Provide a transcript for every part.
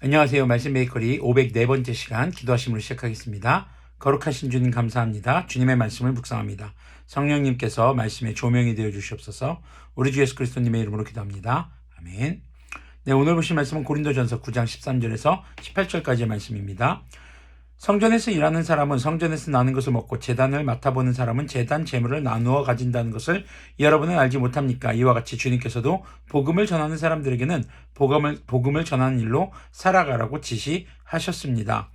안녕하세요. 말씀 베이커리 504번째 시간 기도하심으로 시작하겠습니다. 거룩하신 주님 감사합니다. 주님의 말씀을 묵상합니다. 성령님께서 말씀의 조명이 되어 주시옵소서. 우리 주 예수 그리스도님의 이름으로 기도합니다. 아멘. 네, 오늘 보실 말씀은 고린도전서 9장 13절에서 18절까지의 말씀입니다. 성전에서 일하는 사람은 성전에서 나는 것을 먹고 제단을 맡아보는 사람은 제단 제물을 나누어 가진다는 것을 여러분은 알지 못합니까? 이와 같이 주님께서도 복음을 전하는 사람들에게는 복음을 전하는 일로 살아가라고 지시하셨습니다.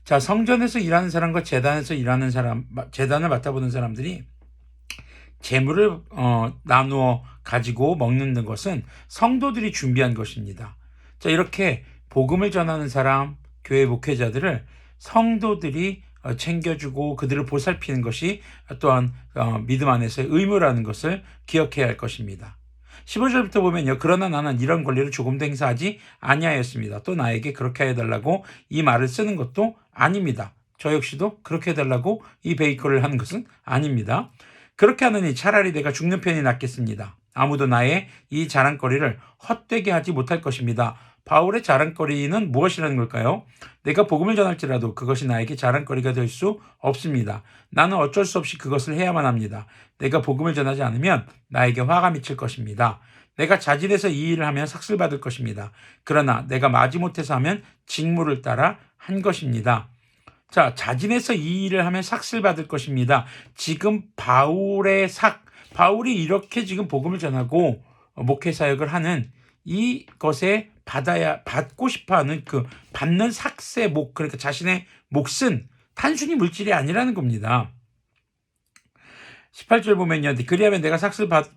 자, 성전에서 일하는 사람과 제단에서 일하는 사람, 제단을 맡아보는 사람들이 제물을 나누어 가지고 먹는 것은 성도들이 준비한 것입니다. 자, 이렇게 복음을 전하는 사람, 교회 목회자들을 성도들이 챙겨주고 그들을 보살피는 것이 또한 믿음 안에서의 의무라는 것을 기억해야 할 것입니다. 15절부터 보면요. 그러나 나는 이런 권리를 조금도 행사하지 아니하였습니다. 또 나에게 그렇게 해달라고 이 말을 쓰는 것도 아닙니다. 저 역시도 그렇게 해달라고 이 베이커를 하는 것은 아닙니다. 그렇게 하느니 차라리 내가 죽는 편이 낫겠습니다. 아무도 나의 이 자랑거리를 헛되게 하지 못할 것입니다. 바울의 자랑거리는 무엇이라는 걸까요? 내가 복음을 전할지라도 그것이 나에게 자랑거리가 될 수 없습니다. 나는 어쩔 수 없이 그것을 해야만 합니다. 내가 복음을 전하지 않으면 나에게 화가 미칠 것입니다. 내가 자진해서 이 일을 하면 삭슬받을 것입니다. 그러나 내가 마지못해서 하면 직무를 따라 한 것입니다. 자, 자진해서 이 일을 하면 삭슬받을 것입니다. 지금 바울이 이렇게 지금 복음을 전하고 목회 사역을 하는 이것에 받고 싶어 하는 그 받는 그러니까 자신의 몫은 단순히 물질이 아니라는 겁니다. 18절 보면요. 그리하면 내가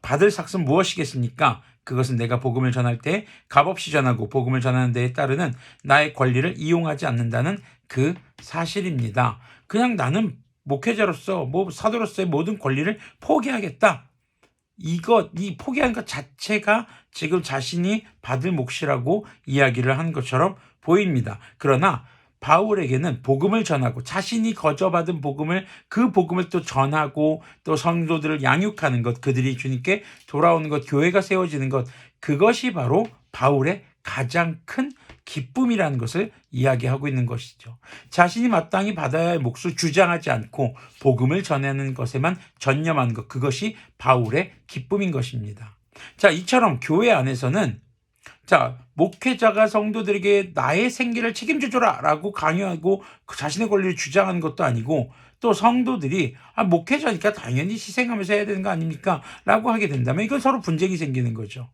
받을 삭은 무엇이겠습니까? 그것은 내가 복음을 전할 때 값없이 전하고 복음을 전하는 데에 따르는 나의 권리를 이용하지 않는다는 그 사실입니다. 그냥 나는 목회자로서 사도로서의 모든 권리를 포기하겠다. 이 포기한 것 자체가 지금 자신이 받을 몫이라고 이야기를 한 것처럼 보입니다. 그러나 바울에게는 복음을 전하고 자신이 거저받은 그 복음을 또 전하고 또 성도들을 양육하는 것, 그들이 주님께 돌아오는 것, 교회가 세워지는 것, 그것이 바로 바울의 가장 큰 기쁨이라는 것을 이야기하고 있는 것이죠. 자신이 마땅히 받아야 할 몫을 주장하지 않고 복음을 전하는 것에만 전념한 것, 그것이 바울의 기쁨인 것입니다. 자, 이처럼 교회 안에서는 목회자가 성도들에게 나의 생계를 책임져줘라 라고 강요하고 자신의 권리를 주장하는 것도 아니고, 또 성도들이 목회자니까 당연히 희생하면서 해야 되는 거 아닙니까? 라고 하게 된다면 이건 서로 분쟁이 생기는 거죠.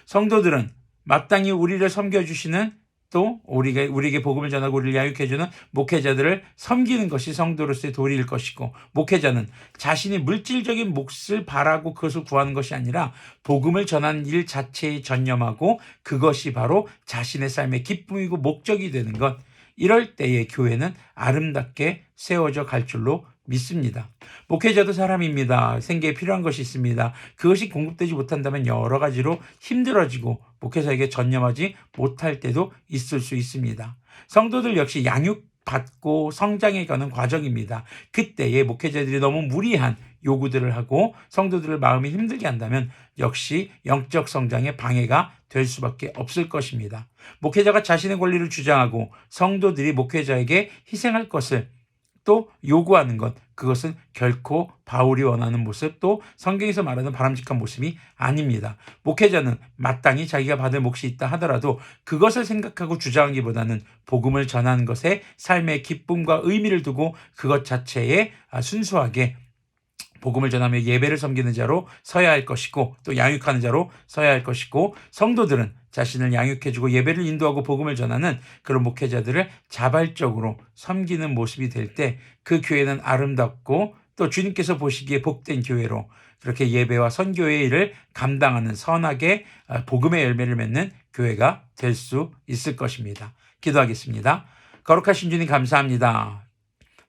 성도들은 마땅히 우리를 섬겨주시는, 또 우리에게 복음을 전하고 우리를 양육해주는 목회자들을 섬기는 것이 성도로서의 도리일 것이고, 목회자는 자신의 물질적인 몫을 바라고 그것을 구하는 것이 아니라 복음을 전하는 일 자체에 전념하고 그것이 바로 자신의 삶의 기쁨이고 목적이 되는 것, 이럴 때의 교회는 아름답게 세워져 갈 줄로 믿습니다. 목회자도 사람입니다. 생계에 필요한 것이 있습니다. 그것이 공급되지 못한다면 여러 가지로 힘들어지고 목회자에게 전념하지 못할 때도 있을 수 있습니다. 성도들 역시 양육받고 성장해가는 과정입니다. 그때의 목회자들이 너무 무리한 요구들을 하고 성도들을 마음이 힘들게 한다면 역시 영적 성장에 방해가 될 수밖에 없을 것입니다. 목회자가 자신의 권리를 주장하고 성도들이 목회자에게 희생할 것을 또 요구하는 것, 그것은 결코 바울이 원하는 모습, 또 성경에서 말하는 바람직한 모습이 아닙니다. 목회자는 마땅히 자기가 받을 몫이 있다 하더라도 그것을 생각하고 주장하기보다는 복음을 전하는 것에 삶의 기쁨과 의미를 두고 그것 자체에 순수하게 복음을 전하며 예배를 섬기는 자로 서야 할 것이고, 또 양육하는 자로 서야 할 것이고, 성도들은 자신을 양육해주고 예배를 인도하고 복음을 전하는 그런 목회자들을 자발적으로 섬기는 모습이 될 때 그 교회는 아름답고 또 주님께서 보시기에 복된 교회로, 그렇게 예배와 선교의 일을 감당하는 선하게 복음의 열매를 맺는 교회가 될 수 있을 것입니다. 기도하겠습니다. 거룩하신 주님 감사합니다.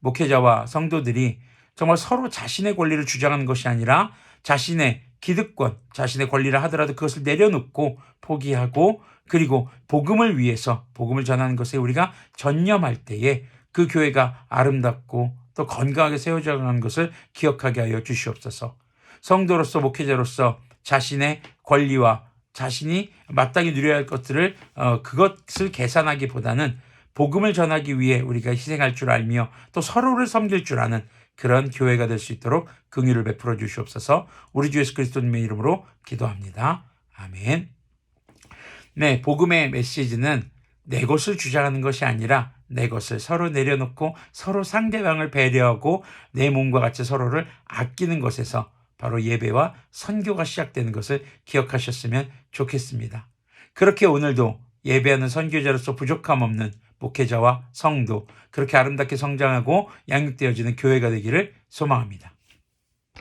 목회자와 성도들이 정말 서로 자신의 권리를 주장하는 것이 아니라 자신의 기득권, 자신의 권리를 하더라도 그것을 내려놓고 포기하고, 그리고 복음을 위해서 복음을 전하는 것에 우리가 전념할 때에 그 교회가 아름답고 또 건강하게 세워져 가는 것을 기억하게 하여 주시옵소서. 성도로서 목회자로서 자신의 권리와 자신이 마땅히 누려야 할 것들을 그것을 계산하기보다는 복음을 전하기 위해 우리가 희생할 줄 알며 또 서로를 섬길 줄 아는 그런 교회가 될 수 있도록 긍휼을 베풀어 주시옵소서. 우리 주 예수 그리스도님의 이름으로 기도합니다. 아멘. 네, 복음의 메시지는 내 것을 주장하는 것이 아니라 내 것을 서로 내려놓고 서로 상대방을 배려하고 내 몸과 같이 서로를 아끼는 것에서 바로 예배와 선교가 시작되는 것을 기억하셨으면 좋겠습니다. 그렇게 오늘도 예배하는 선교자로서 부족함 없는 목회자와 성도, 그렇게 아름답게 성장하고 양육되어지는 교회가 되기를 소망합니다.